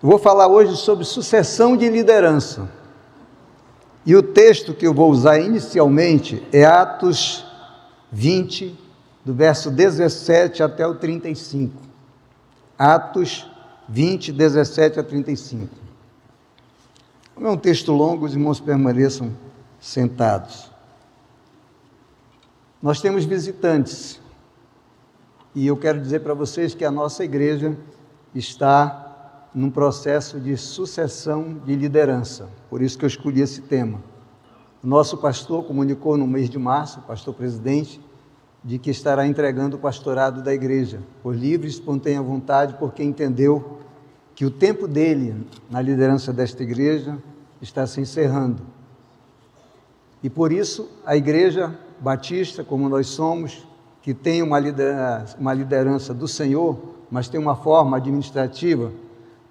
Eu vou falar hoje sobre sucessão de liderança. E o texto que eu vou usar inicialmente é Atos 20, do verso 17 até o 35. Atos 20, 17 a 35. Como é um texto longo, os irmãos permaneçam sentados. Nós temos visitantes, e eu quero dizer para vocês que a nossa igreja está num processo de sucessão de liderança, por isso que eu escolhi esse tema. O nosso pastor comunicou no mês de março, o pastor presidente, de que estará entregando o pastorado da igreja, por livre e espontânea vontade, porque entendeu que o tempo dele na liderança desta igreja está se encerrando. E por isso a igreja batista, como nós somos, que tem uma liderança do Senhor, mas tem uma forma administrativa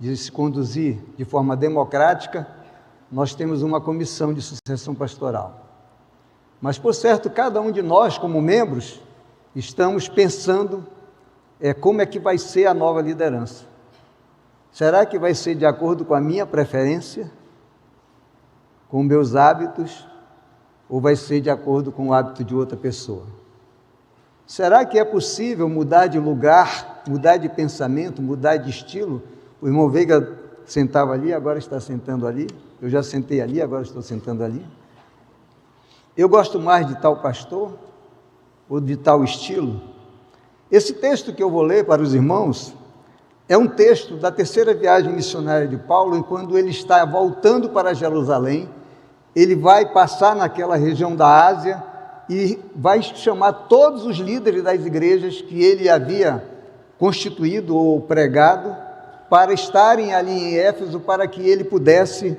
de se conduzir de forma democrática, nós temos uma comissão de sucessão pastoral. Mas, por certo, cada um de nós, como membros, estamos pensando como é que vai ser a nova liderança. Será que vai ser de acordo com a minha preferência, com meus hábitos, ou vai ser de acordo com o hábito de outra pessoa? Será que é possível mudar de lugar, mudar de pensamento, mudar de estilo? O irmão Veiga sentava ali, agora está sentando ali. Eu já sentei ali, agora estou sentando ali. Eu gosto mais de tal pastor ou de tal estilo? Esse texto que eu vou ler para os irmãos é um texto da terceira viagem missionária de Paulo, enquanto ele está voltando para Jerusalém. Ele vai passar naquela região da Ásia e vai chamar todos os líderes das igrejas que ele havia constituído ou pregado para estarem ali em Éfeso, para que ele pudesse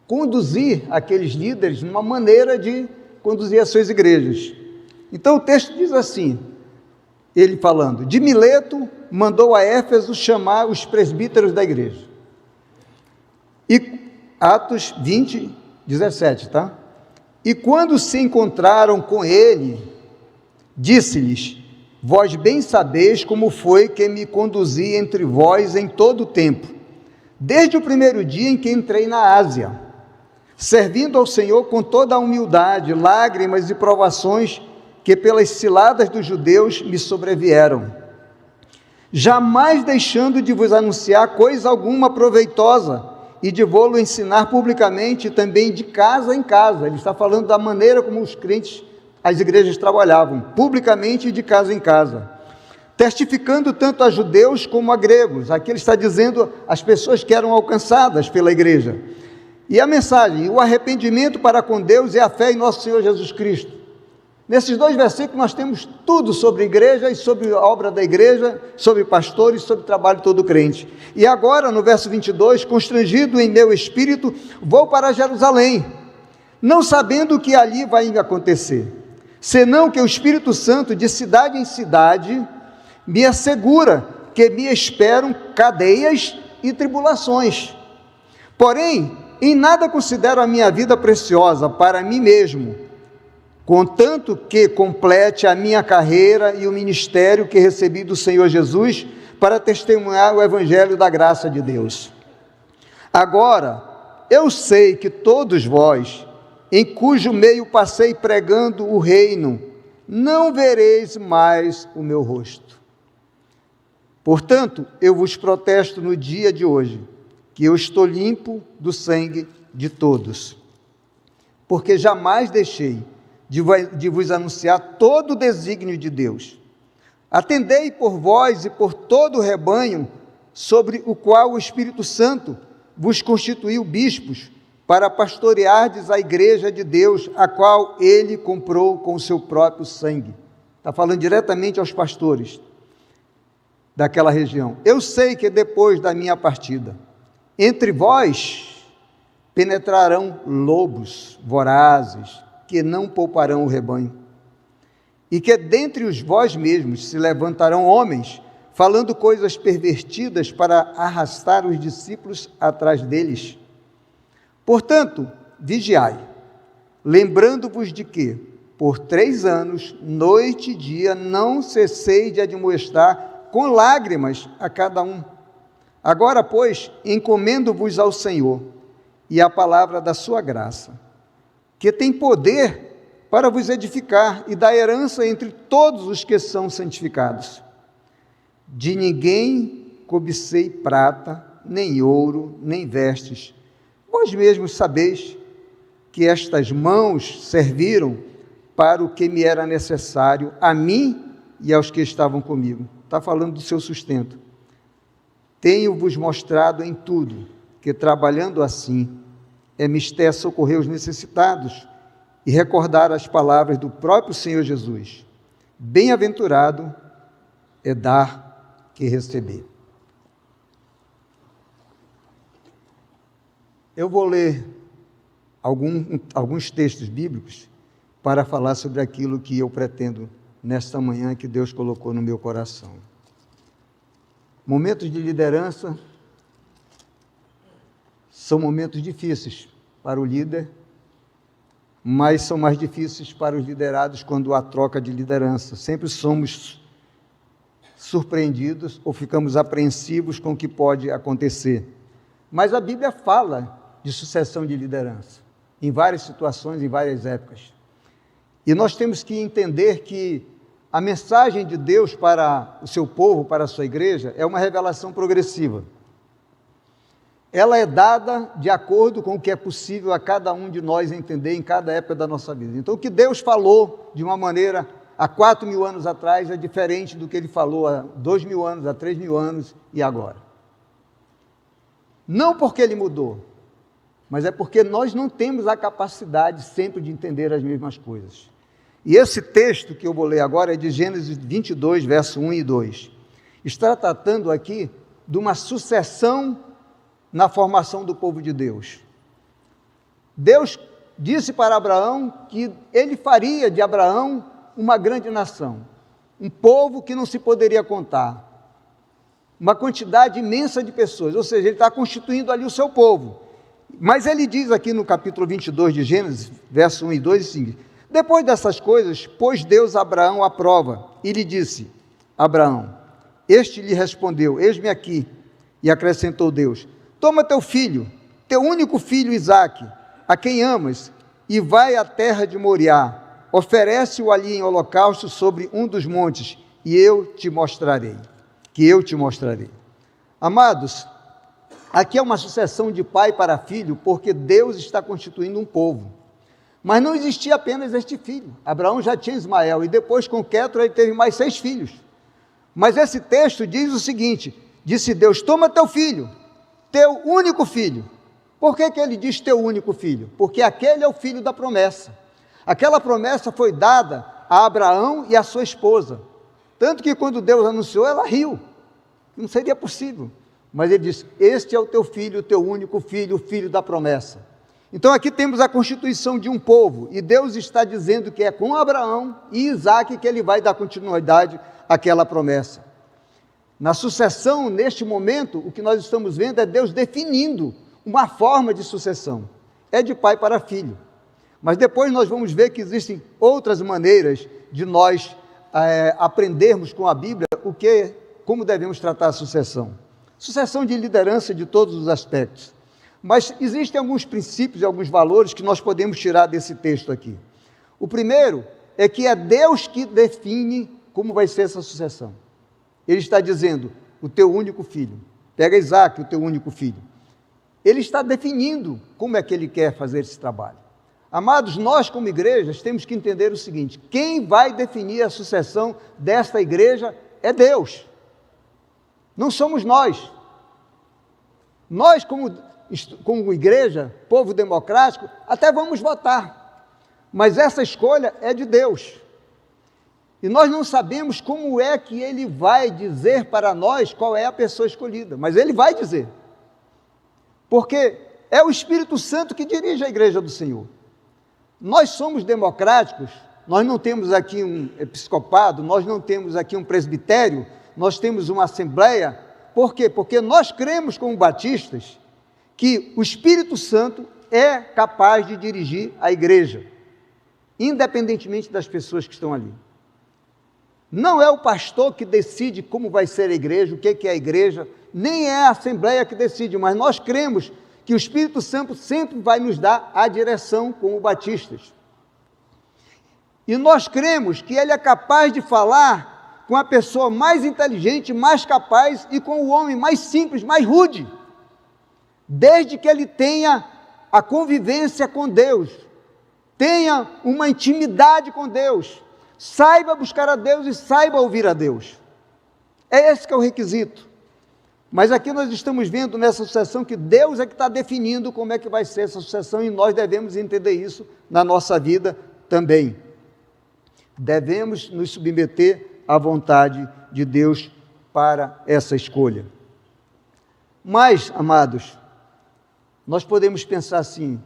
conduzir aqueles líderes numa maneira de conduzir as suas igrejas. Então o texto diz assim, ele falando, de Mileto mandou a Éfeso chamar os presbíteros da igreja. E Atos 20, 17, tá? E quando se encontraram com ele, disse-lhes, vós bem sabeis como foi que me conduzi entre vós em todo o tempo, desde o primeiro dia em que entrei na Ásia, servindo ao Senhor com toda a humildade, lágrimas e provações que pelas ciladas dos judeus me sobrevieram, jamais deixando de vos anunciar coisa alguma proveitosa e de vou-lo ensinar publicamente também de casa em casa. Ele está falando da maneira como os crentes, as igrejas trabalhavam, publicamente e de casa em casa, testificando tanto a judeus como a gregos. Aqui ele está dizendo as pessoas que eram alcançadas pela igreja. E a mensagem, o arrependimento para com Deus e a fé em nosso Senhor Jesus Cristo. Nesses dois versículos nós temos tudo sobre a igreja e sobre a obra da igreja, sobre pastores, sobre o trabalho de todo crente. E agora, no verso 22, constrangido em meu espírito, vou para Jerusalém, não sabendo o que ali vai acontecer, senão que o Espírito Santo, de cidade em cidade, me assegura que me esperam cadeias e tribulações. Porém, em nada considero a minha vida preciosa para mim mesmo, contanto que complete a minha carreira e o ministério que recebi do Senhor Jesus para testemunhar o Evangelho da graça de Deus. Agora, eu sei que todos vós, em cujo meio passei pregando o reino, não vereis mais o meu rosto. Portanto, eu vos protesto no dia de hoje, que eu estou limpo do sangue de todos, porque jamais deixei de vos anunciar todo o desígnio de Deus. Atendei por vós e por todo o rebanho, sobre o qual o Espírito Santo vos constituiu bispos, para pastoreardes a igreja de Deus, a qual ele comprou com o seu próprio sangue. Está falando diretamente aos pastores daquela região. Eu sei que depois da minha partida, entre vós penetrarão lobos vorazes, que não pouparão o rebanho, e que dentre os vós mesmos se levantarão homens, falando coisas pervertidas para arrastar os discípulos atrás deles. Portanto, vigiai, lembrando-vos de que, por 3 anos, noite e dia, não cessei de admoestar com lágrimas a cada um, Agora, pois, encomendo-vos ao Senhor e à palavra da sua graça, que tem poder para vos edificar e dar herança entre todos os que são santificados. De ninguém cobicei prata, nem ouro, nem vestes. Vós mesmos sabeis que estas mãos serviram para o que me era necessário, a mim e aos que estavam comigo. Está falando do seu sustento. Tenho-vos mostrado em tudo que, trabalhando assim, é mister socorrer os necessitados e recordar as palavras do próprio Senhor Jesus. Bem-aventurado é dar que receber. Eu vou ler alguns textos bíblicos para falar sobre aquilo que eu pretendo nesta manhã que Deus colocou no meu coração. Momentos de liderança são momentos difíceis para o líder, mas são mais difíceis para os liderados quando há troca de liderança. Sempre somos surpreendidos ou ficamos apreensivos com o que pode acontecer. Mas a Bíblia fala de sucessão de liderança, em várias situações, em várias épocas. E nós temos que entender que a mensagem de Deus para o seu povo, para a sua igreja, é uma revelação progressiva. Ela é dada de acordo com o que é possível a cada um de nós entender em cada época da nossa vida. Então, o que Deus falou de uma maneira há 4.000 anos atrás é diferente do que Ele falou há 2.000 anos, há 3.000 anos e agora. Não porque Ele mudou, mas é porque nós não temos a capacidade sempre de entender as mesmas coisas. E esse texto que eu vou ler agora é de Gênesis 22, verso 1 e 2. Está tratando aqui de uma sucessão na formação do povo de Deus. Deus disse para Abraão que ele faria de Abraão uma grande nação, um povo que não se poderia contar, uma quantidade imensa de pessoas, ou seja, ele está constituindo ali o seu povo. Mas ele diz aqui no capítulo 22 de Gênesis, verso 1 e 2, o seguinte: depois dessas coisas, pôs Deus Abraão à prova e lhe disse: Abraão, este lhe respondeu: eis-me aqui. E acrescentou Deus: toma teu filho, teu único filho Isaque, a quem amas, e vai à terra de Moriá, oferece-o ali em holocausto sobre um dos montes, e eu te mostrarei. Amados, aqui é uma sucessão de pai para filho, porque Deus está constituindo um povo. Mas não existia apenas este filho. Abraão já tinha Ismael, e depois com Quétura ele teve mais 6 filhos. Mas esse texto diz o seguinte: disse Deus: toma teu filho, teu único filho. Por que ele diz teu único filho? Porque aquele é o filho da promessa. Aquela promessa foi dada a Abraão e a sua esposa. Tanto que quando Deus anunciou, ela riu. Não seria possível. Mas ele disse: este é o teu filho, o teu único filho, o filho da promessa. Então aqui temos a constituição de um povo, e Deus está dizendo que é com Abraão e Isaque que ele vai dar continuidade àquela promessa. Na sucessão, neste momento, o que nós estamos vendo é Deus definindo uma forma de sucessão. É de pai para filho. Mas depois nós vamos ver que existem outras maneiras de nós aprendermos com a Bíblia como devemos tratar a sucessão. Sucessão de liderança de todos os aspectos. Mas existem alguns princípios e alguns valores que nós podemos tirar desse texto aqui. O primeiro é que é Deus que define como vai ser essa sucessão. Ele está dizendo: o teu único filho. Pega Isaque, o teu único filho. Ele está definindo como é que ele quer fazer esse trabalho. Amados, nós como igrejas temos que entender o seguinte: quem vai definir a sucessão desta igreja é Deus. Não somos nós. Nós como igreja, povo democrático, até vamos votar, mas essa escolha é de Deus, e nós não sabemos como é que Ele vai dizer para nós qual é a pessoa escolhida, mas Ele vai dizer, porque é o Espírito Santo que dirige a igreja do Senhor. Nós somos democráticos, nós não temos aqui um episcopado, nós não temos aqui um presbitério, nós temos uma assembleia. Por quê? Porque nós cremos como batistas que o Espírito Santo é capaz de dirigir a igreja, independentemente das pessoas que estão ali. Não é o pastor que decide como vai ser a igreja, o que é a igreja, nem é a assembleia que decide, mas nós cremos que o Espírito Santo sempre vai nos dar a direção como batistas. E nós cremos que ele é capaz de falar com a pessoa mais inteligente, mais capaz e com o homem mais simples, mais rude, desde que ele tenha a convivência com Deus, tenha uma intimidade com Deus, saiba buscar a Deus e saiba ouvir a Deus. É esse que é o requisito. Mas aqui nós estamos vendo nessa sucessão que Deus é que está definindo como é que vai ser essa sucessão e nós devemos entender isso na nossa vida também. Devemos nos submeter à vontade de Deus para essa escolha. Mas, amados, nós podemos pensar assim: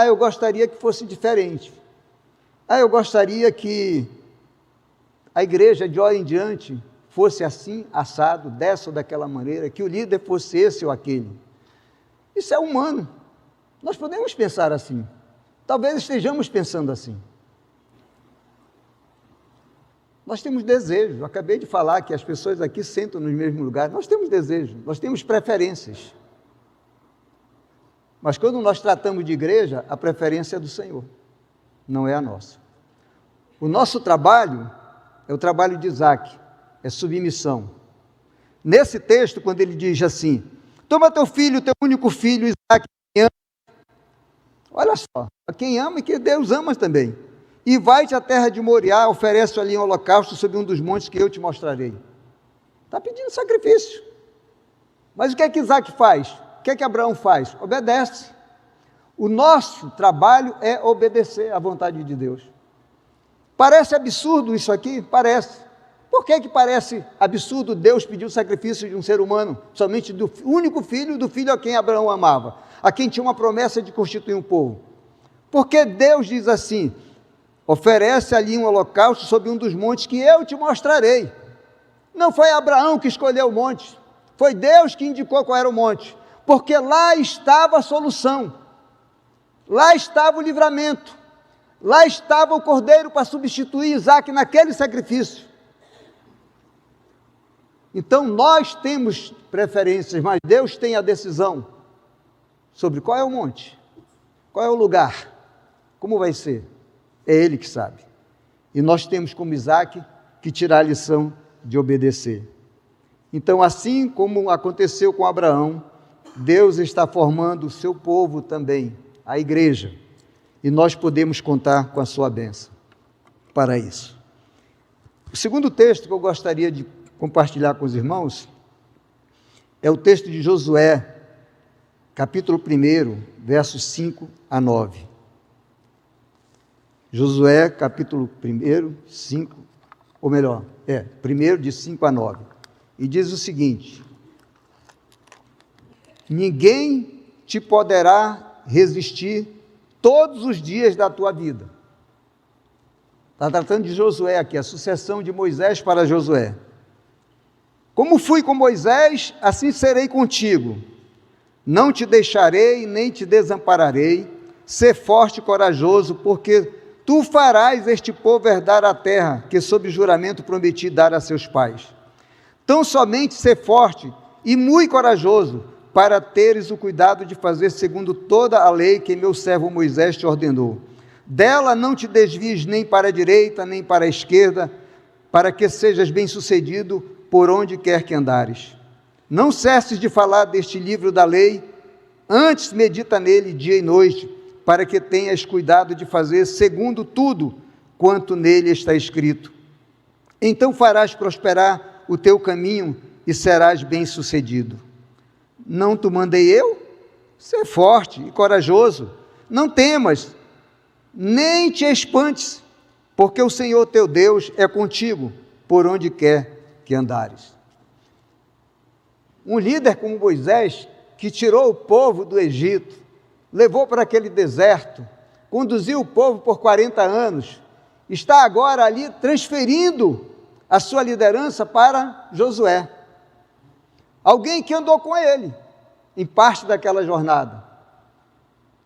eu gostaria que fosse diferente. Eu gostaria que a igreja de hora em diante fosse assim, assado, dessa ou daquela maneira, que o líder fosse esse ou aquele. Isso é humano. Nós podemos pensar assim. Talvez estejamos pensando assim. Nós temos desejo. Eu acabei de falar que as pessoas aqui sentam nos mesmos lugares. Nós temos desejo, nós temos preferências. Mas quando nós tratamos de igreja, a preferência é do Senhor, não é a nossa. O nosso trabalho é o trabalho de Isaac, é submissão. Nesse texto, quando ele diz assim: toma teu filho, teu único filho, Isaac, olha só, a quem ama e que Deus ama também, e vai-te à terra de Moriá, oferece ali um holocausto sobre um dos montes que eu te mostrarei. Está pedindo sacrifício. Mas o que é que Isaac faz? O que é que Abraão faz? Obedece. O nosso trabalho é obedecer à vontade de Deus. Parece absurdo isso aqui? Parece. Por que parece absurdo Deus pedir o sacrifício de um ser humano, somente do único filho, do filho a quem Abraão amava, a quem tinha uma promessa de constituir um povo? Porque Deus diz assim: oferece ali um holocausto sobre um dos montes que eu te mostrarei. Não foi Abraão que escolheu o monte, foi Deus que indicou qual era o monte, porque lá estava a solução, lá estava o livramento, lá estava o cordeiro para substituir Isaac naquele sacrifício. Então nós temos preferências, mas Deus tem a decisão sobre qual é o monte, qual é o lugar, como vai ser. É Ele que sabe. E nós temos, como Isaac, que tirar a lição de obedecer. Então, assim como aconteceu com Abraão, Deus está formando o seu povo também, a igreja. E nós podemos contar com a sua bênção para isso. O segundo texto que eu gostaria de compartilhar com os irmãos é o texto de Josué, capítulo 1, versos 5 a 9. Josué, capítulo 1, 5, ou melhor, 1 de 5 a 9. E diz o seguinte: ninguém te poderá resistir todos os dias da tua vida. Está tratando de Josué aqui, a sucessão de Moisés para Josué. Como fui com Moisés, assim serei contigo. Não te deixarei, nem te desampararei. Sê forte e corajoso, porque tu farás este povo herdar a terra, que sob juramento prometi dar a seus pais. Tão somente sê forte e muito corajoso, para teres o cuidado de fazer segundo toda a lei que meu servo Moisés te ordenou. Dela não te desvies nem para a direita, nem para a esquerda, para que sejas bem-sucedido por onde quer que andares. Não cesses de falar deste livro da lei, antes medita nele dia e noite, para que tenhas cuidado de fazer segundo tudo quanto nele está escrito. Então farás prosperar o teu caminho e serás bem-sucedido. Não te mandei eu? Sê forte e corajoso, não temas, nem te espantes, porque o Senhor teu Deus é contigo, por onde quer que andares. Um líder como Moisés, que tirou o povo do Egito, levou para aquele deserto, conduziu o povo por 40 anos, está agora ali transferindo a sua liderança para Josué. Alguém que andou com ele em parte daquela jornada.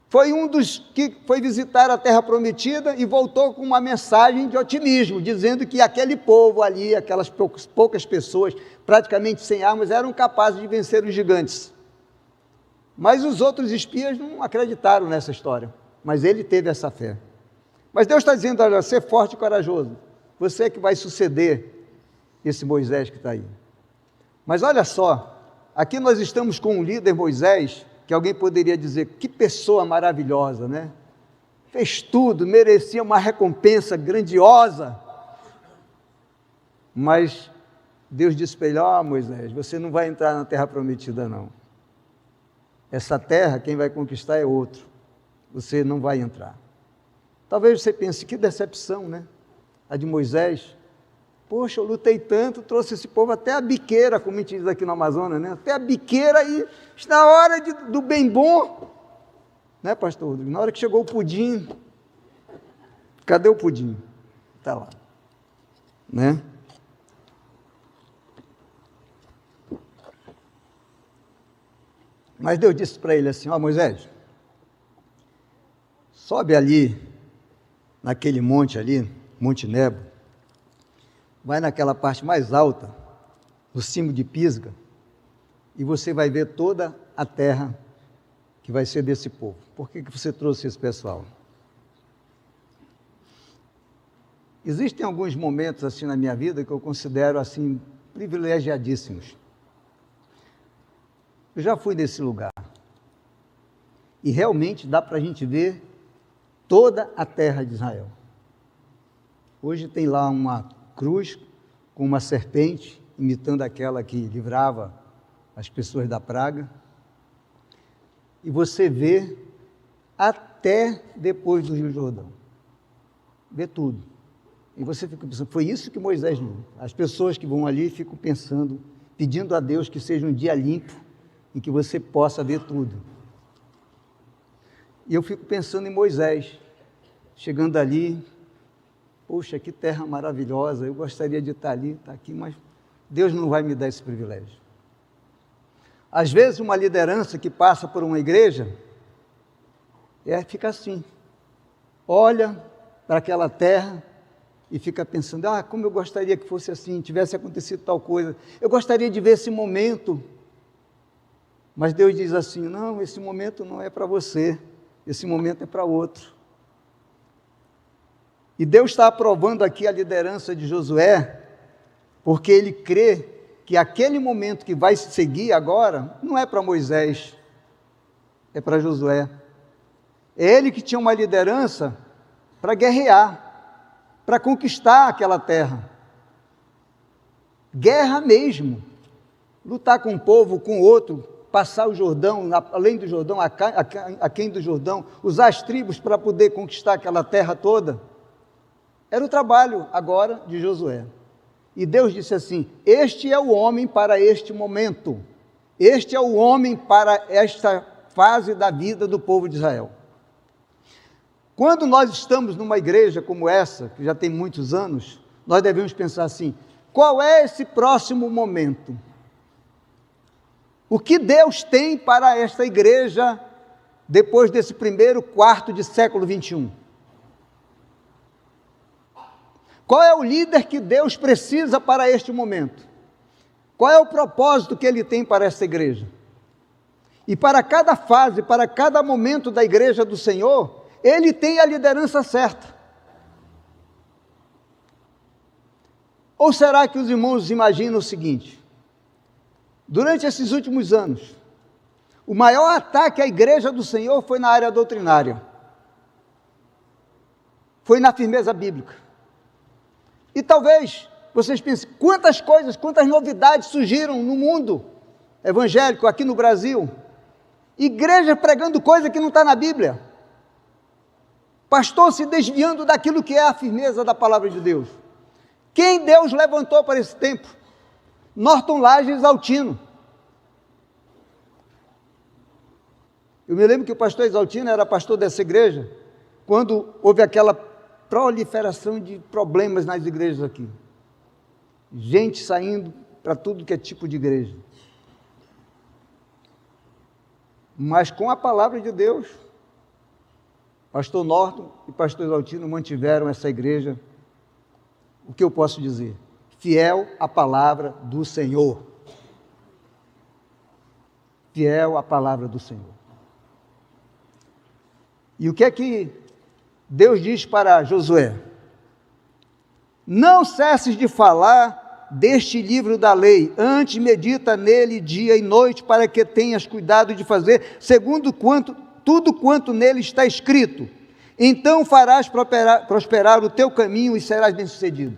foi um dos que foi visitar a Terra Prometida e voltou com uma mensagem de otimismo, dizendo que aquele povo ali, aquelas poucas pessoas, praticamente sem armas, eram capazes de vencer os gigantes. Mas os outros espias não acreditaram nessa história, mas ele teve essa fé. Mas Deus está dizendo: olha, ser forte e corajoso, você é que vai suceder esse Moisés que está aí. Mas olha só, aqui nós estamos com um líder, Moisés, que alguém poderia dizer, que pessoa maravilhosa, né? Fez tudo, merecia uma recompensa grandiosa. Mas Deus disse para ele: ó, Moisés, você não vai entrar na terra prometida, não. Essa terra, quem vai conquistar é outro. Você não vai entrar. Talvez você pense, que decepção, né? A de Moisés. Poxa, eu lutei tanto, trouxe esse povo até a biqueira, como a gente diz aqui no Amazonas, né? Até a biqueira, e na hora do bem bom, né, pastor Rodrigo? Na hora que chegou o pudim, cadê o pudim? Está lá, né? Mas Deus disse para ele assim: ó, Moisés, sobe ali, naquele monte ali, Monte Nebo, vai naquela parte mais alta, no cimo de Pisga, e você vai ver toda a terra que vai ser desse povo. Por que você trouxe esse pessoal? Existem alguns momentos assim na minha vida que eu considero assim privilegiadíssimos. Eu já fui nesse lugar, e realmente dá para a gente ver toda a terra de Israel. Hoje tem lá uma cruz com uma serpente, imitando aquela que livrava as pessoas da praga, e você vê até depois do Rio Jordão, vê tudo, e você fica pensando, foi isso que Moisés viu. As pessoas que vão ali ficam pensando, pedindo a Deus que seja um dia limpo, em que você possa ver tudo. E eu fico pensando em Moisés, chegando ali, poxa, que terra maravilhosa, eu gostaria de estar ali, estar aqui, mas Deus não vai me dar esse privilégio. Às vezes, uma liderança que passa por uma igreja, fica assim, olha para aquela terra e fica pensando, como eu gostaria que fosse assim, tivesse acontecido tal coisa, eu gostaria de ver esse momento, mas Deus diz assim, não, esse momento não é para você, esse momento é para outro. E Deus está aprovando aqui a liderança de Josué, porque Ele crê que aquele momento que vai se seguir agora, não é para Moisés, é para Josué. É ele que tinha uma liderança para guerrear, para conquistar aquela terra. Guerra mesmo, lutar com um povo, com outro, passar o Jordão, além do Jordão, aquém do Jordão, usar as tribos para poder conquistar aquela terra toda. Era o trabalho agora de Josué. E Deus disse assim, este é o homem para este momento, este é o homem para esta fase da vida do povo de Israel. Quando nós estamos numa igreja como essa, que já tem muitos anos, nós devemos pensar assim, qual é esse próximo momento? O que Deus tem para esta igreja depois desse primeiro quarto de século 21? Qual é o líder que Deus precisa para este momento? Qual é o propósito que Ele tem para esta igreja? E para cada fase, para cada momento da igreja do Senhor, Ele tem a liderança certa. Ou será que os irmãos imaginam o seguinte? Durante esses últimos anos, o maior ataque à igreja do Senhor foi na área doutrinária. Foi na firmeza bíblica. E talvez vocês pensem, quantas coisas, quantas novidades surgiram no mundo evangélico, aqui no Brasil. Igreja pregando coisa que não está na Bíblia. Pastor se desviando daquilo que é a firmeza da palavra de Deus. Quem Deus levantou para esse tempo? Norton Lages Altino. Eu me lembro que o pastor Exaltino era pastor dessa igreja, quando houve aquela proliferação de problemas nas igrejas aqui. Gente saindo para tudo que é tipo de igreja. Mas com a palavra de Deus, Pastor Norton e pastor Exaltino mantiveram essa igreja, o que eu posso dizer? Fiel à palavra do Senhor. Fiel à palavra do Senhor. E o que é que Deus diz para Josué? Não cesses de falar deste livro da lei, antes medita nele dia e noite, para que tenhas cuidado de fazer segundo tudo quanto nele está escrito. Então farás prosperar o teu caminho e serás bem-sucedido.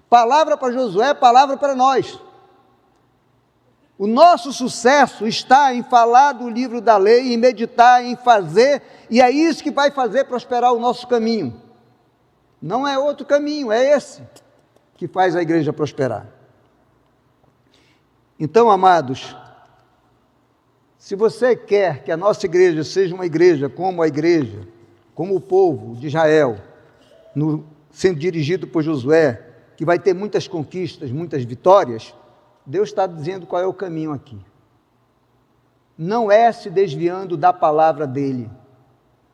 Palavra para Josué, palavra para nós. O nosso sucesso está em falar do livro da lei, em meditar, em fazer, e é isso que vai fazer prosperar o nosso caminho. Não é outro caminho, é esse que faz a igreja prosperar. Então, amados, se você quer que a nossa igreja seja uma igreja, como o povo de Israel, sendo dirigido por Josué, que vai ter muitas conquistas, muitas vitórias, Deus está dizendo qual é o caminho aqui. Não é se desviando da palavra dele,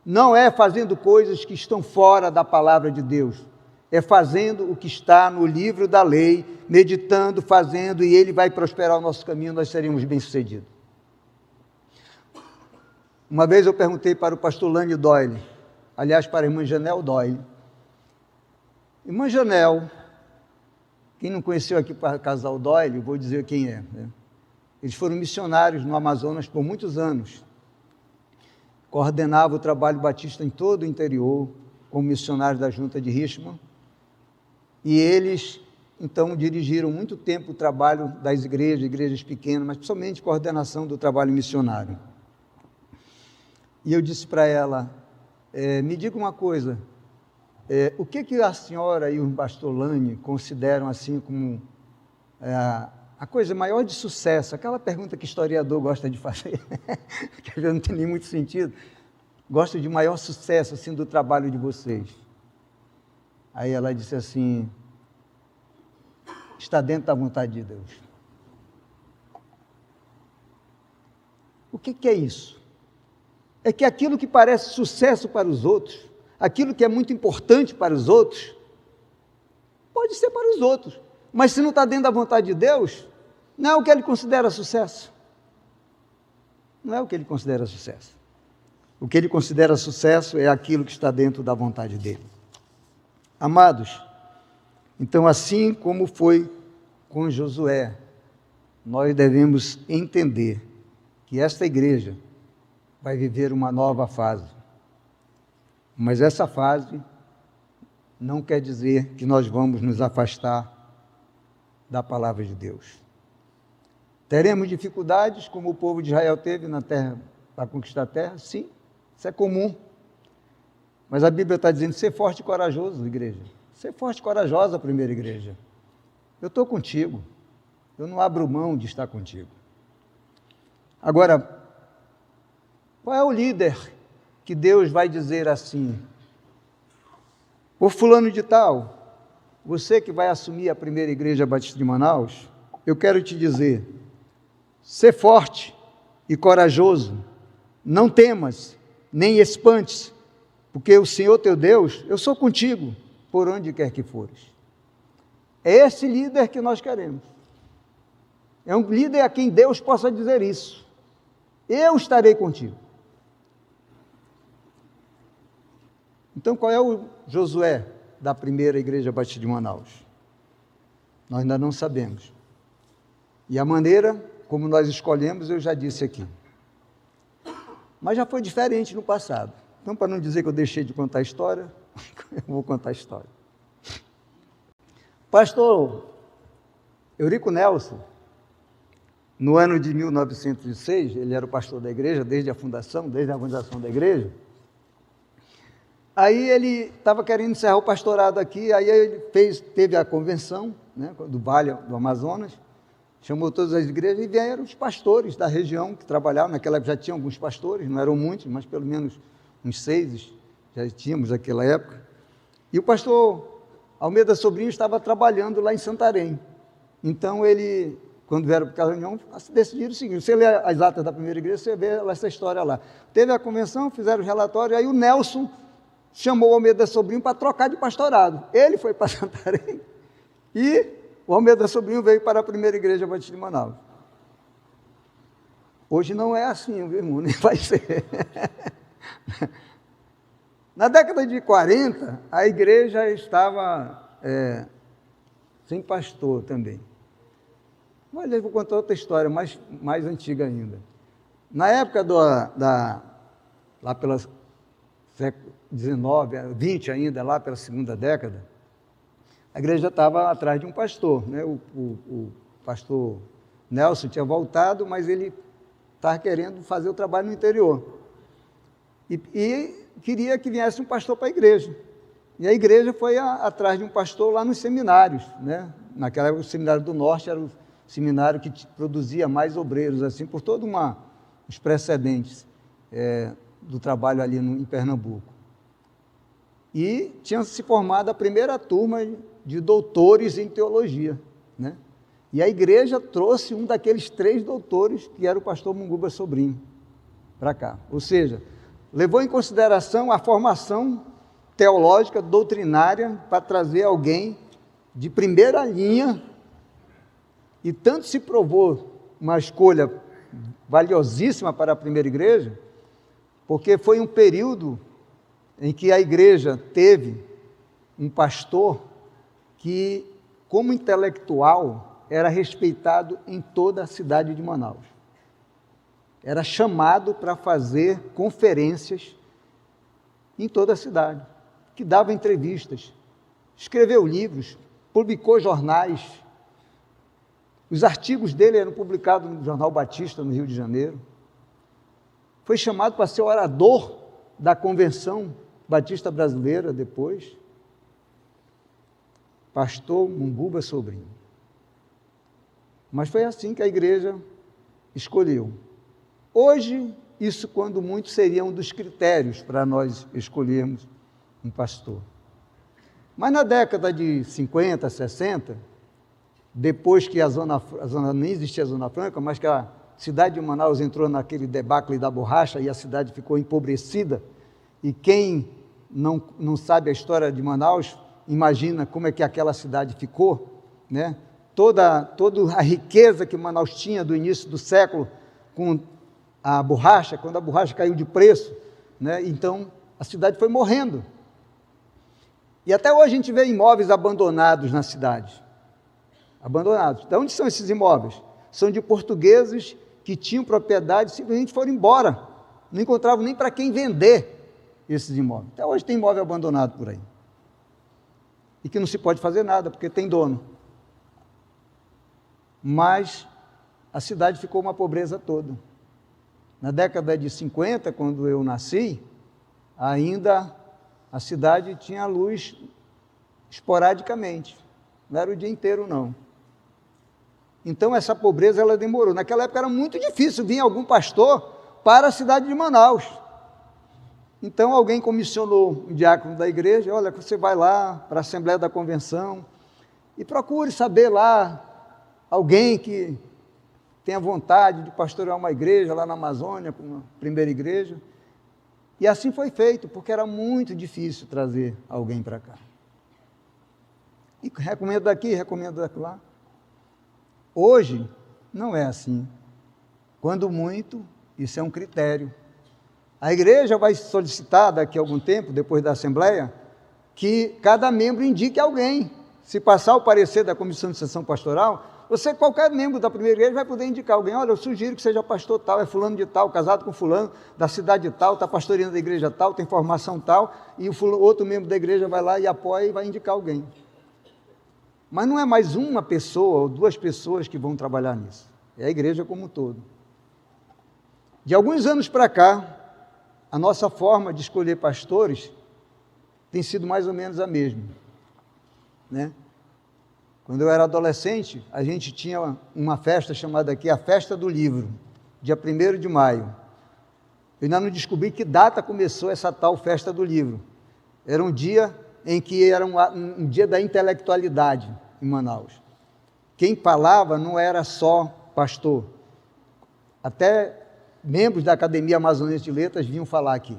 não é fazendo coisas que estão fora da palavra de Deus, é fazendo o que está no livro da lei, meditando, fazendo, e ele vai prosperar o nosso caminho, nós seremos bem-sucedidos. Uma vez eu perguntei para o pastor Lane Doyle, aliás, para a irmã Janel Doyle. Irmã Janel, quem não conheceu aqui para o casal Doyle, vou dizer quem é. Eles foram missionários no Amazonas por muitos anos. Coordenavam o trabalho batista em todo o interior, como missionários da junta de Richmond. E eles, então, dirigiram muito tempo o trabalho das igrejas pequenas, mas principalmente coordenação do trabalho missionário. E eu disse para ela, me diga uma coisa, o que a senhora e o pastor Lane consideram assim como a coisa maior de sucesso? Aquela pergunta que historiador gosta de fazer, que não tem nem muito sentido. Gosto de maior sucesso assim do trabalho de vocês. Aí ela disse assim, está dentro da vontade de Deus. O que é isso? É que aquilo que parece sucesso para os outros, aquilo que é muito importante para os outros, pode ser para os outros, mas se não está dentro da vontade de Deus, não é o que ele considera sucesso. Não é o que ele considera sucesso. O que ele considera sucesso é aquilo que está dentro da vontade dele. Amados, então assim como foi com Josué, nós devemos entender que esta igreja vai viver uma nova fase. Mas essa fase não quer dizer que nós vamos nos afastar da palavra de Deus. Teremos dificuldades, como o povo de Israel teve na terra, para conquistar a terra? Sim, isso é comum. Mas a Bíblia está dizendo, ser forte e corajoso, igreja. Ser forte e corajosa, primeira igreja. Eu estou contigo. Eu não abro mão de estar contigo. Agora, qual é o líder que Deus vai dizer assim? Ô fulano de tal, você que vai assumir a primeira igreja batista de Manaus, eu quero te dizer, ser forte e corajoso, não temas, nem espantes, porque o Senhor teu Deus, eu sou contigo, por onde quer que fores. É esse líder que nós queremos. É um líder a quem Deus possa dizer isso. Eu estarei contigo. Então, qual é o Josué da primeira igreja batista de Manaus? Nós ainda não sabemos. E a maneira como nós escolhemos, eu já disse aqui. Mas já foi diferente no passado. Então, para não dizer que eu deixei de contar a história, eu vou contar a história. Pastor Eurico Nelson, no ano de 1906, ele era o pastor da igreja, desde a fundação da igreja. Aí ele estava querendo encerrar o pastorado aqui, aí ele teve a convenção, né, do Vale do Amazonas, chamou todas as igrejas e vieram os pastores da região que trabalhavam. Naquela época já tinham alguns pastores, não eram muitos, mas pelo menos uns 6 já tínhamos naquela época. E o pastor Almeida Sobrinho estava trabalhando lá em Santarém. Então ele quando vieram para aquela reunião, decidiram o seguinte: você lê as atas da primeira igreja, você vê essa história lá. Teve a convenção, fizeram o relatório, aí o Nelson chamou o Almeida Sobrinho para trocar de pastorado. Ele foi para Santarém e o Almeida Sobrinho veio para a primeira igreja batista de Manaus. Hoje não é assim, viu, irmão? Nem vai ser. Na década de 40, a igreja estava sem pastor também. Mas eu vou contar outra história, mais antiga ainda. Na época lá pelo século XIX, XX ainda, lá pela segunda década, a igreja estava atrás de um pastor, né? O pastor Nelson tinha voltado, mas ele estava querendo fazer o trabalho no interior. E queria que viesse um pastor para a igreja. E a igreja foi atrás de um pastor lá nos seminários, né? Naquela época, o Seminário do Norte era o seminário que produzia mais obreiros, assim, por todos os precedentes do trabalho ali em Pernambuco. E tinha se formado a primeira turma de doutores em teologia, né? E a igreja trouxe um daqueles 3 doutores, que era o pastor Munguba Sobrinho, para cá. Ou seja, levou em consideração a formação teológica, doutrinária, para trazer alguém de primeira linha, e tanto se provou uma escolha valiosíssima para a primeira igreja, porque foi um período em que a igreja teve um pastor que, como intelectual, era respeitado em toda a cidade de Manaus. Era chamado para fazer conferências em toda a cidade, que dava entrevistas, escreveu livros, publicou jornais. Os artigos dele eram publicados no Jornal Batista, no Rio de Janeiro. Foi chamado para ser orador da Convenção Batista Brasileira depois. Pastor Munguba Sobrinho. Mas foi assim que a igreja escolheu. Hoje, isso, quando muito, seria um dos critérios para nós escolhermos um pastor. Mas na década de 50, 60, depois que a zona nem existia a Zona Franca, mas que a cidade de Manaus entrou naquele debacle da borracha e a cidade ficou empobrecida, e quem não sabe a história de Manaus, imagina como é que aquela cidade ficou, né? Toda a riqueza que Manaus tinha do início do século, com a borracha, quando a borracha caiu de preço, né? Então a cidade foi morrendo. E até hoje a gente vê imóveis abandonados na cidade. Abandonados. De onde são esses imóveis? São de portugueses que tinham propriedade, simplesmente foram embora. Não encontravam nem para quem vender esses imóveis. Até hoje tem imóvel abandonado por aí. E que não se pode fazer nada, porque tem dono. Mas a cidade ficou uma pobreza toda. Na década de 50, quando eu nasci, ainda a cidade tinha luz esporadicamente, não era o dia inteiro não. Então essa pobreza ela demorou. Naquela época era muito difícil vir algum pastor para a cidade de Manaus. Então alguém comissionou um diácono da igreja: olha, você vai lá para a Assembleia da Convenção e procure saber lá alguém que tenha vontade de pastorear uma igreja lá na Amazônia, como a primeira igreja. E assim foi feito, porque era muito difícil trazer alguém para cá. E recomendo daqui, recomendo daqui lá. Hoje, não é assim. Quando muito, isso é um critério. A igreja vai solicitar daqui a algum tempo, depois da Assembleia, que cada membro indique alguém. Se passar o parecer da Comissão de Sessão Pastoral, qualquer membro da primeira igreja vai poder indicar alguém: olha, eu sugiro que seja pastor tal, é fulano de tal, casado com fulano, da cidade de tal, está pastoreando a igreja tal, tem formação tal, e o outro membro da igreja vai lá e apoia e vai indicar alguém. Mas não é mais uma pessoa ou 2 pessoas que vão trabalhar nisso, é a igreja como um todo. De alguns anos para cá, a nossa forma de escolher pastores tem sido mais ou menos a mesma, né? Quando eu era adolescente, a gente tinha uma festa chamada aqui a Festa do Livro, dia 1º de maio. Eu ainda não descobri que data começou essa tal Festa do Livro. Era um dia em que era um dia da intelectualidade em Manaus. quem falava não era só pastor. Até membros da Academia Amazonense de Letras vinham falar aqui.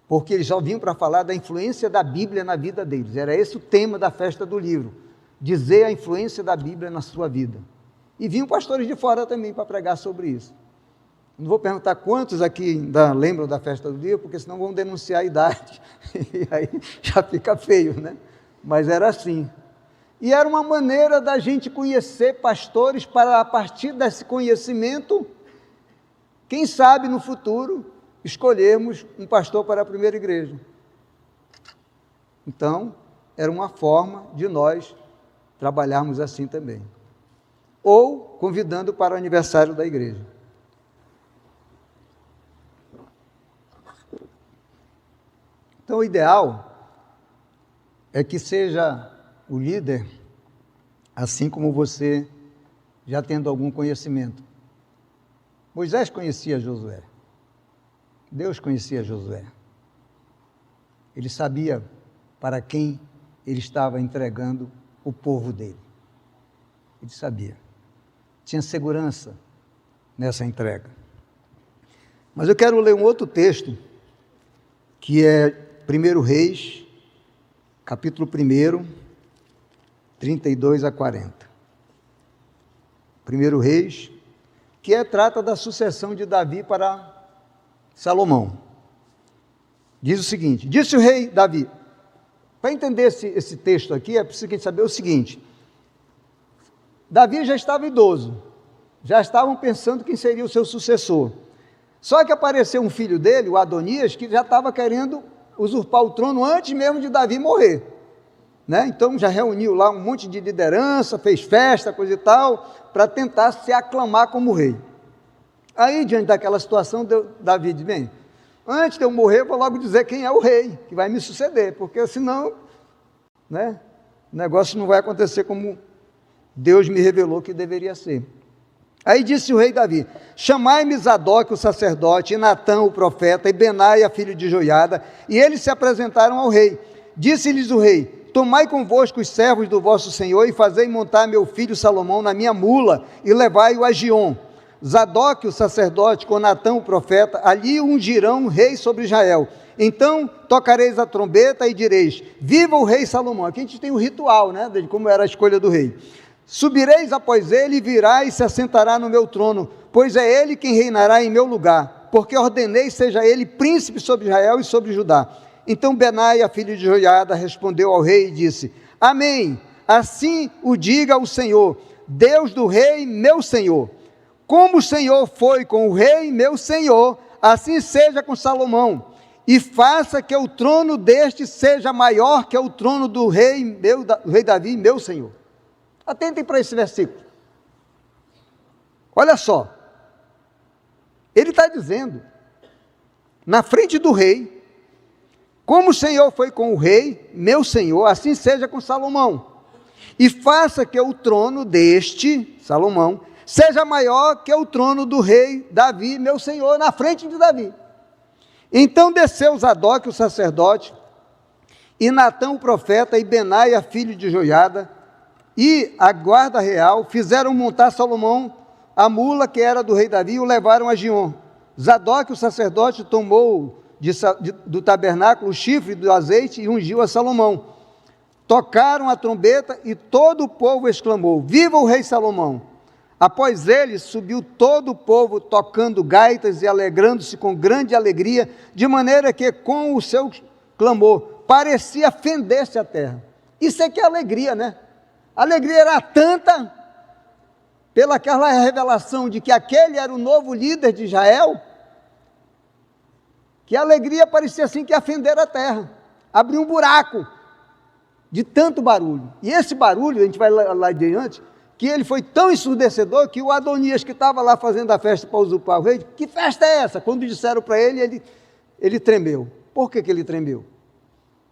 Porque eles só vinham para falar da influência da Bíblia na vida deles. Era esse o tema da festa do livro. Dizer a influência da Bíblia na sua vida. E vinham pastores de fora também para pregar sobre isso. Não vou perguntar quantos aqui ainda lembram da festa do livro, porque senão vão denunciar a idade. E aí já fica feio, né? Mas era assim. E era uma maneira da gente conhecer pastores para, a partir desse conhecimento, quem sabe no futuro, escolhermos um pastor para a primeira igreja. Então, era uma forma de nós trabalharmos assim também. Ou convidando para o aniversário da igreja. Então, o ideal é que seja o líder, assim como você, já tendo algum conhecimento. Moisés conhecia Josué. Deus conhecia Josué. Ele sabia para quem ele estava entregando o povo dele. Ele sabia. Tinha segurança nessa entrega. Mas eu quero ler um outro texto, que é 1 Reis, capítulo 1, 32 a 40. 1 Reis, que trata da sucessão de Davi para Salomão. Diz o seguinte: disse o rei Davi. Para entender esse texto aqui, é preciso saber o seguinte: Davi já estava idoso, já estavam pensando quem seria o seu sucessor. Só que apareceu um filho dele, o Adonias, que já estava querendo usurpar o trono antes mesmo de Davi morrer, né? Então já reuniu lá um monte de liderança, fez festa, coisa e tal, para tentar se aclamar como rei. Aí, diante daquela situação, Davi disse: bem, antes de eu morrer, eu vou logo dizer quem é o rei que vai me suceder, porque senão, né, o negócio não vai acontecer como Deus me revelou que deveria ser. Aí disse o rei Davi: chamai-me Zadok, o sacerdote, e Natã, o profeta, e Benaia, filho de Joiada. E eles se apresentaram ao rei. Disse-lhes o rei: tomai convosco os servos do vosso senhor, e fazei montar meu filho Salomão na minha mula, e levai-o a Giom. Zadok, o sacerdote, com Natã, o profeta, ali ungirão rei sobre Israel. Então tocareis a trombeta e direis: viva o rei Salomão. Aqui a gente tem o ritual, né, de como era a escolha do rei. Subireis após ele, e virá e se assentará no meu trono, pois é ele quem reinará em meu lugar, porque ordenei seja ele príncipe sobre Israel e sobre Judá. Então Benaia, filho de Joiada, respondeu ao rei e disse: amém, assim o diga o Senhor, Deus do rei meu senhor. Como o Senhor foi com o rei meu senhor, assim seja com Salomão, e faça que o trono deste seja maior que o trono do rei Davi, meu senhor. Atentem para esse versículo. Olha só. Ele está dizendo, na frente do rei, como o Senhor foi com o rei, meu senhor, assim seja com Salomão. E faça que o trono deste, Salomão, seja maior que o trono do rei Davi, meu senhor, na frente de Davi. Então desceu Zadok, o sacerdote, e Natã, o profeta, e Benaia, filho de Joiada, e a guarda real fizeram montar Salomão a mula que era do rei Davi e o levaram a Giom. Zadok, o sacerdote, tomou do tabernáculo o chifre do azeite e ungiu a Salomão. Tocaram a trombeta e todo o povo exclamou: viva o rei Salomão! Após ele subiu todo o povo tocando gaitas e alegrando-se com grande alegria, de maneira que com o seu clamor parecia fender-se a terra. Isso é que é alegria, né? A alegria era tanta, pelaquela revelação de que aquele era o novo líder de Israel, que a alegria parecia assim que ia fender a terra, abrir um buraco, de tanto barulho. E esse barulho, a gente vai lá adiante, que ele foi tão ensurdecedor, que o Adonias, que estava lá fazendo a festa para usurpar o rei, que festa é essa? Quando disseram para ele, ele tremeu. Por que ele tremeu?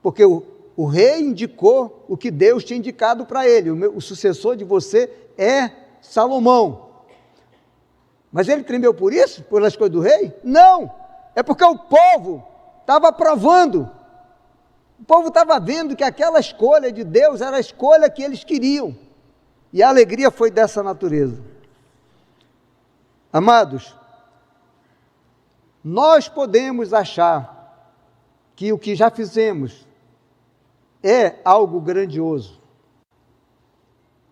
Porque o rei indicou o que Deus tinha indicado para ele: o sucessor de você é Salomão. Mas ele tremeu por isso? Pelas coisas do rei? Não, é porque o povo estava provando, o povo estava vendo que aquela escolha de Deus era a escolha que eles queriam. E a alegria foi dessa natureza. Amados, nós podemos achar que o que já fizemos é algo grandioso,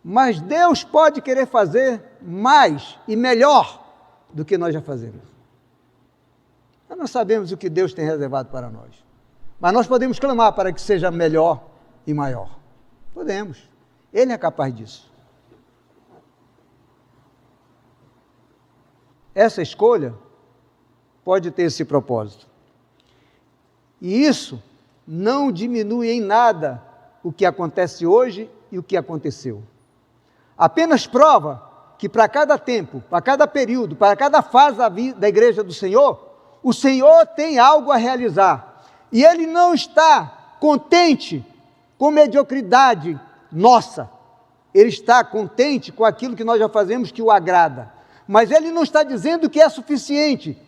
mas Deus pode querer fazer mais e melhor do que nós já fazemos. Nós não sabemos o que Deus tem reservado para nós, mas nós podemos clamar para que seja melhor e maior. Podemos. Ele é capaz disso. Essa escolha pode ter esse propósito. E isso não diminui em nada o que acontece hoje e o que aconteceu. Apenas prova que para cada tempo, para cada período, para cada fase da igreja do Senhor, o Senhor tem algo a realizar. E Ele não está contente com mediocridade nossa. Ele está contente com aquilo que nós já fazemos que o agrada. Mas Ele não está dizendo que é suficiente.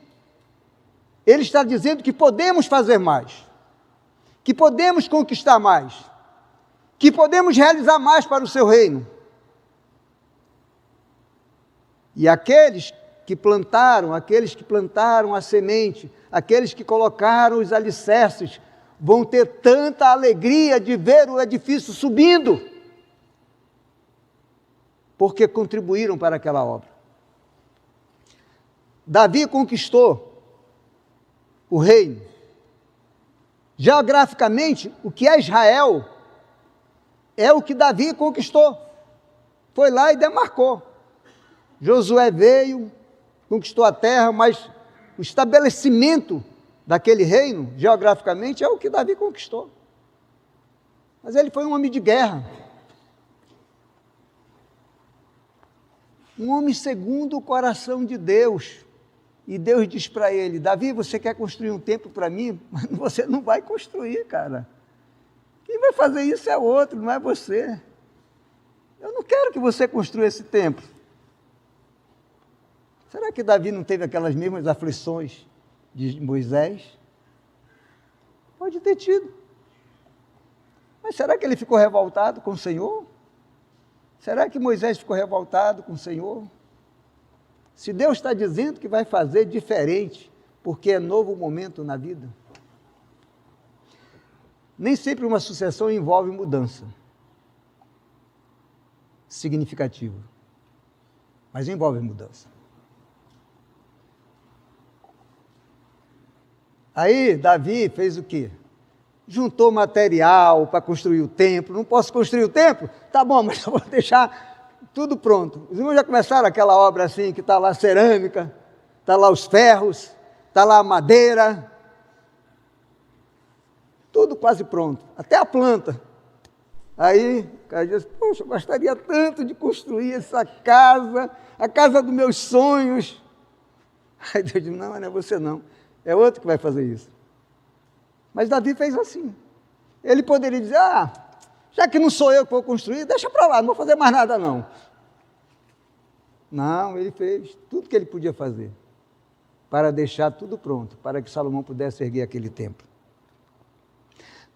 Ele está dizendo que podemos fazer mais, que podemos conquistar mais, que podemos realizar mais para o seu reino. E aqueles que plantaram a semente, aqueles que colocaram os alicerces, vão ter tanta alegria de ver o edifício subindo, porque contribuíram para aquela obra. Davi conquistou o reino. Geograficamente, o que é Israel é o que Davi conquistou. Foi lá e demarcou. Josué veio, conquistou a terra, mas o estabelecimento daquele reino, geograficamente, é o que Davi conquistou. Mas ele foi um homem de guerra. Um homem segundo o coração de Deus. E Deus diz para ele: Davi, você quer construir um templo para mim? Mas você não vai construir, cara. Quem vai fazer isso é outro, não é você. Eu não quero que você construa esse templo. Será que Davi não teve aquelas mesmas aflições de Moisés? Pode ter tido. Mas será que ele ficou revoltado com o Senhor? Será que Moisés ficou revoltado com o Senhor? Se Deus está dizendo que vai fazer diferente, porque é novo momento na vida. Nem sempre uma sucessão envolve mudança significativa, mas envolve mudança. Aí Davi fez o quê? Juntou material para construir o templo. Não posso construir o templo? Tá bom, mas eu vou deixar tudo pronto. Os irmãos já começaram aquela obra assim, que está lá a cerâmica, está lá os ferros, está lá a madeira, tudo quase pronto, até a planta. Aí o cara diz: poxa, eu gostaria tanto de construir essa casa, a casa dos meus sonhos. Aí Deus diz: não é você não, é outro que vai fazer isso. Mas Davi fez assim. Ele poderia dizer: já que não sou eu que vou construir, deixa para lá, não vou fazer mais nada não. Não, ele fez tudo que ele podia fazer para deixar tudo pronto, para que Salomão pudesse erguer aquele templo.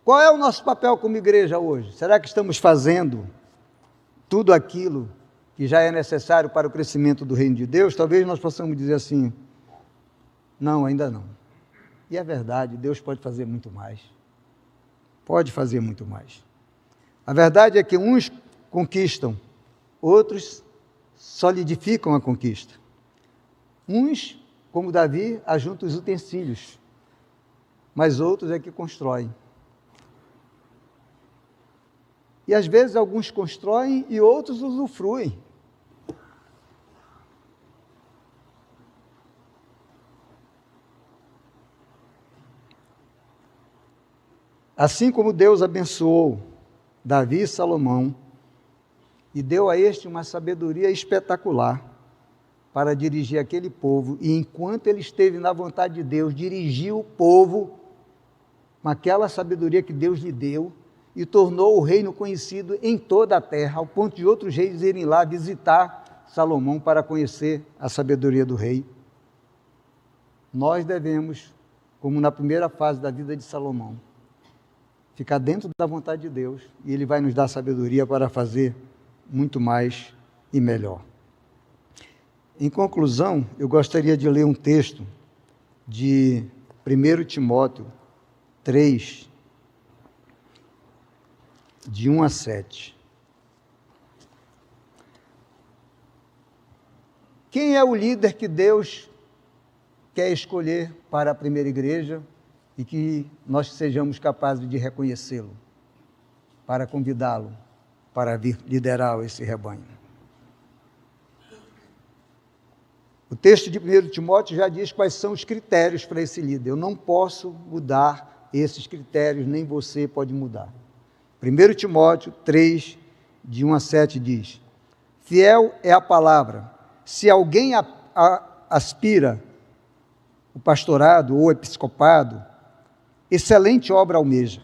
Qual é o nosso papel como igreja hoje? Será que estamos fazendo tudo aquilo que já é necessário para o crescimento do reino de Deus? Talvez nós possamos dizer assim: não, ainda não. E é verdade, Deus pode fazer muito mais. Pode fazer muito mais. A verdade é que uns conquistam, outros solidificam a conquista. Uns, como Davi, ajuntam os utensílios, mas outros é que constroem. E às vezes alguns constroem e outros usufruem. Assim como Deus abençoou Davi e Salomão, e deu a este uma sabedoria espetacular para dirigir aquele povo, e enquanto ele esteve na vontade de Deus, dirigiu o povo com aquela sabedoria que Deus lhe deu, e tornou o reino conhecido em toda a terra, ao ponto de outros reis irem lá visitar Salomão para conhecer a sabedoria do rei. Nós devemos, como na primeira fase da vida de Salomão, ficar dentro da vontade de Deus, e Ele vai nos dar sabedoria para fazer muito mais e melhor. Em conclusão, eu gostaria de ler um texto de 1 Timóteo 3, de 1 a 7. Quem é o líder que Deus quer escolher para a primeira igreja e que nós sejamos capazes de reconhecê-lo, para convidá-lo, para vir liderar esse rebanho? O texto de 1 Timóteo já diz quais são os critérios para esse líder. Eu não posso mudar esses critérios, nem você pode mudar. 1 Timóteo 3, de 1 a 7 diz: fiel é a palavra. Se alguém aspira o pastorado ou episcopado, excelente obra almeja.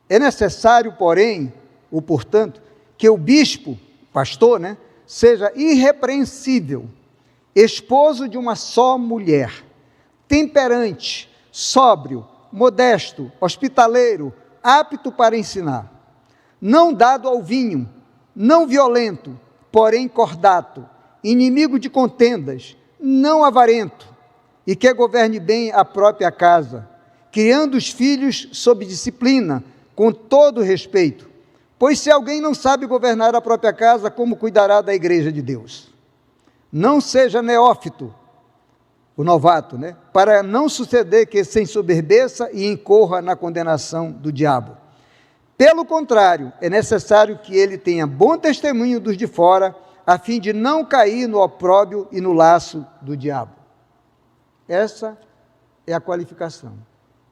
É necessário, porém, ou portanto, que o bispo, pastor, seja irrepreensível, esposo de uma só mulher, temperante, sóbrio, modesto, hospitaleiro, apto para ensinar, não dado ao vinho, não violento, porém cordato, inimigo de contendas, não avarento, e que governe bem a própria casa, criando os filhos sob disciplina, com todo respeito. Pois se alguém não sabe governar a própria casa, como cuidará da igreja de Deus? Não seja neófito, o novato, para não suceder que se ensoberbeça e incorra na condenação do diabo. Pelo contrário, é necessário que ele tenha bom testemunho dos de fora, a fim de não cair no opróbrio e no laço do diabo. Essa é a qualificação.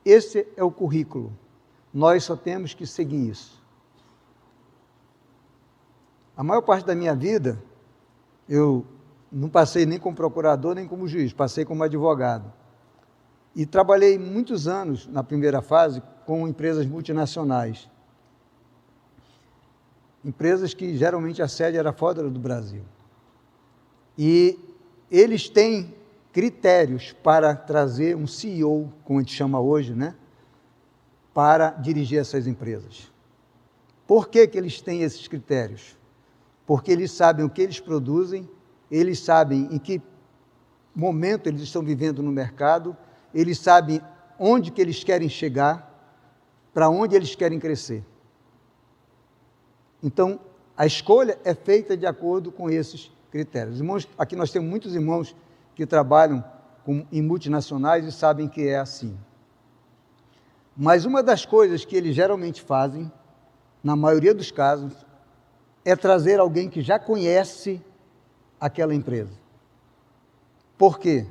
Esse é o currículo. Nós só temos que seguir isso. A maior parte da minha vida, eu não passei nem como procurador, nem como juiz, passei como advogado. E trabalhei muitos anos, na primeira fase, com empresas multinacionais. Empresas que geralmente a sede era fora do Brasil. E eles têm critérios para trazer um CEO, como a gente chama hoje, para dirigir essas empresas. Por que que eles têm esses critérios? Porque eles sabem o que eles produzem, eles sabem em que momento eles estão vivendo no mercado, eles sabem onde que eles querem chegar, para onde eles querem crescer. Então, a escolha é feita de acordo com esses critérios. Irmãos, aqui nós temos muitos irmãos que trabalham em multinacionais e sabem que é assim. Mas uma das coisas que eles geralmente fazem, na maioria dos casos, é trazer alguém que já conhece aquela empresa. Por quê?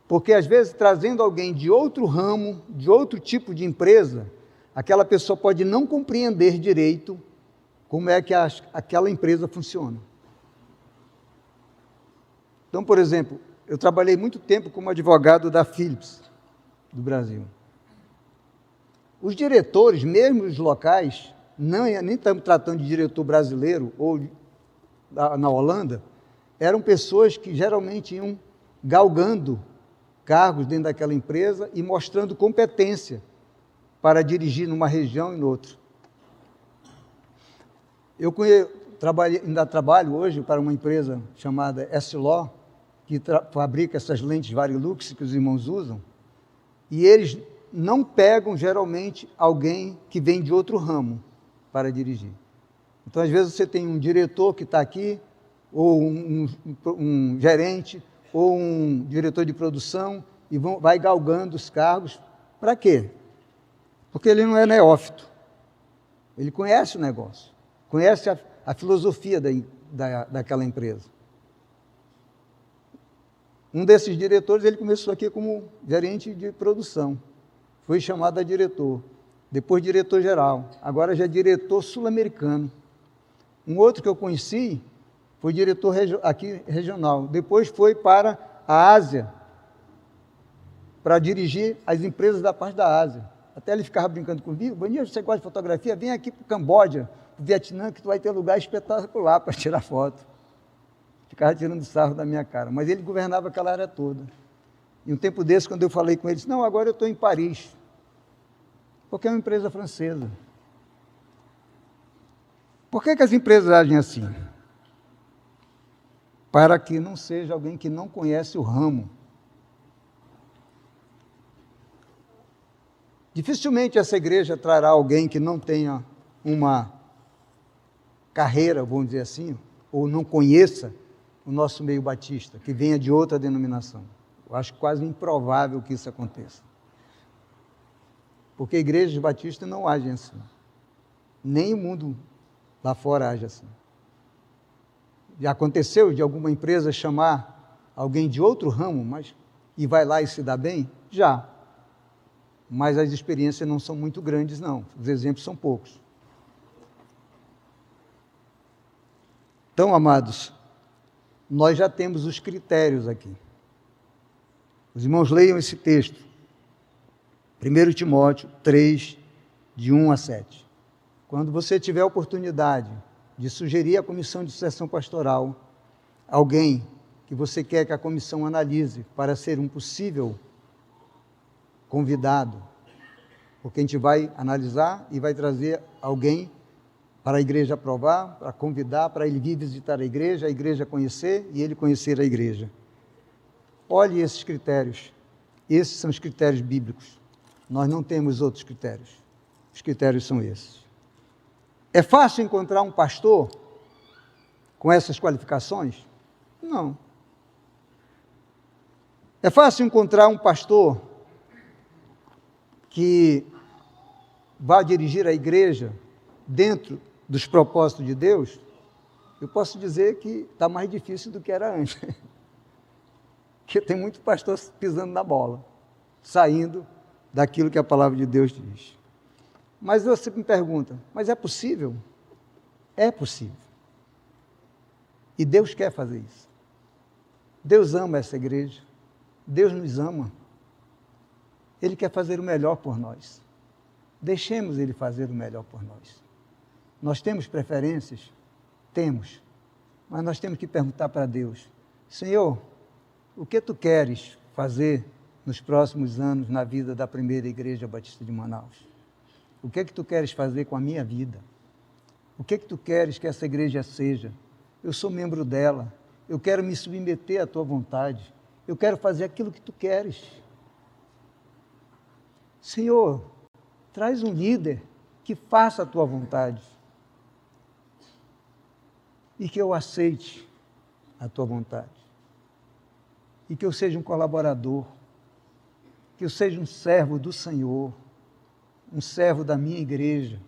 Porque, às vezes, trazendo alguém de outro ramo, de outro tipo de empresa, aquela pessoa pode não compreender direito como é que aquela empresa funciona. Então, por exemplo, eu trabalhei muito tempo como advogado da Philips, do Brasil. Os diretores, mesmo os locais, nem estamos tratando de diretor brasileiro ou na Holanda, eram pessoas que geralmente iam galgando cargos dentro daquela empresa e mostrando competência para dirigir numa região e noutra. Eu ainda trabalho hoje para uma empresa chamada S-Law, que fabrica essas lentes Varilux que os irmãos usam, e eles não pegam geralmente alguém que vem de outro ramo para dirigir. Então, às vezes, você tem um diretor que está aqui, ou um gerente, ou um diretor de produção, e vai galgando os cargos. Para quê? Porque ele não é neófito. Ele conhece o negócio, conhece a filosofia daquela empresa. Um desses diretores, ele começou aqui como gerente de produção. Foi chamado a diretor. Depois diretor-geral. Agora já é diretor sul-americano. Um outro que eu conheci foi diretor aqui regional. Depois foi para a Ásia, para dirigir as empresas da parte da Ásia. Até ele ficava brincando comigo: Vanir, você gosta de fotografia? Vem aqui para o Camboja, para o Vietnã, que tu vai ter lugar espetacular para tirar foto. Ficava tirando sarro da minha cara. Mas ele governava aquela área toda. E um tempo desse, quando eu falei com ele, disse: não, agora eu estou em Paris. Porque é uma empresa francesa. Por que as empresas agem assim? Para que não seja alguém que não conhece o ramo. Dificilmente essa igreja trará alguém que não tenha uma carreira, vamos dizer assim, ou não conheça o nosso meio batista, que venha de outra denominação. Eu acho quase improvável que isso aconteça. Porque igrejas batistas não agem assim. Nem o mundo lá fora age assim. Já aconteceu de alguma empresa chamar alguém de outro ramo, e vai lá e se dá bem? Já. Mas as experiências não são muito grandes, não. Os exemplos são poucos. Então, amados, nós já temos os critérios aqui. Os irmãos leiam esse texto. 1 Timóteo 3, de 1 a 7. Quando você tiver a oportunidade de sugerir à comissão de sucessão pastoral alguém que você quer que a comissão analise para ser um possível convidado, porque a gente vai analisar e vai trazer alguém para a igreja aprovar, para convidar, para ele vir visitar a igreja conhecer e ele conhecer a igreja. Olhe esses critérios. Esses são os critérios bíblicos. Nós não temos outros critérios. Os critérios são esses. É fácil encontrar um pastor com essas qualificações? Não. É fácil encontrar um pastor que vá dirigir a igreja dentro dos propósitos de Deus? Eu posso dizer que está mais difícil do que era antes. Porque tem muito pastor pisando na bola, saindo daquilo que a palavra de Deus diz. Mas você me pergunta, mas é possível? É possível. E Deus quer fazer isso. Deus ama essa igreja. Deus nos ama. Ele quer fazer o melhor por nós. Deixemos Ele fazer o melhor por nós. Nós temos preferências? Temos. Mas nós temos que perguntar para Deus, Senhor, o que Tu queres fazer nos próximos anos na vida da primeira igreja batista de Manaus? O que é que Tu queres fazer com a minha vida? O que é que Tu queres que essa igreja seja? Eu sou membro dela, eu quero me submeter à Tua vontade, eu quero fazer aquilo que Tu queres. Senhor, traz um líder que faça a Tua vontade e que eu aceite a Tua vontade e que eu seja um colaborador, que eu seja um servo do Senhor, um servo da minha igreja,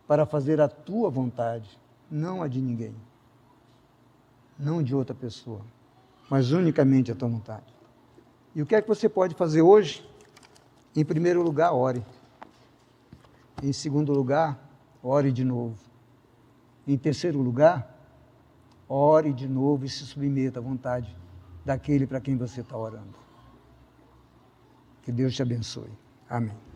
para fazer a Tua vontade, não a de ninguém, não de outra pessoa, mas unicamente a Tua vontade. E o que é que você pode fazer hoje? Em primeiro lugar, ore. Em segundo lugar, ore de novo. Em terceiro lugar, ore de novo e se submeta à vontade daquele para quem você está orando. Que Deus te abençoe. Amém.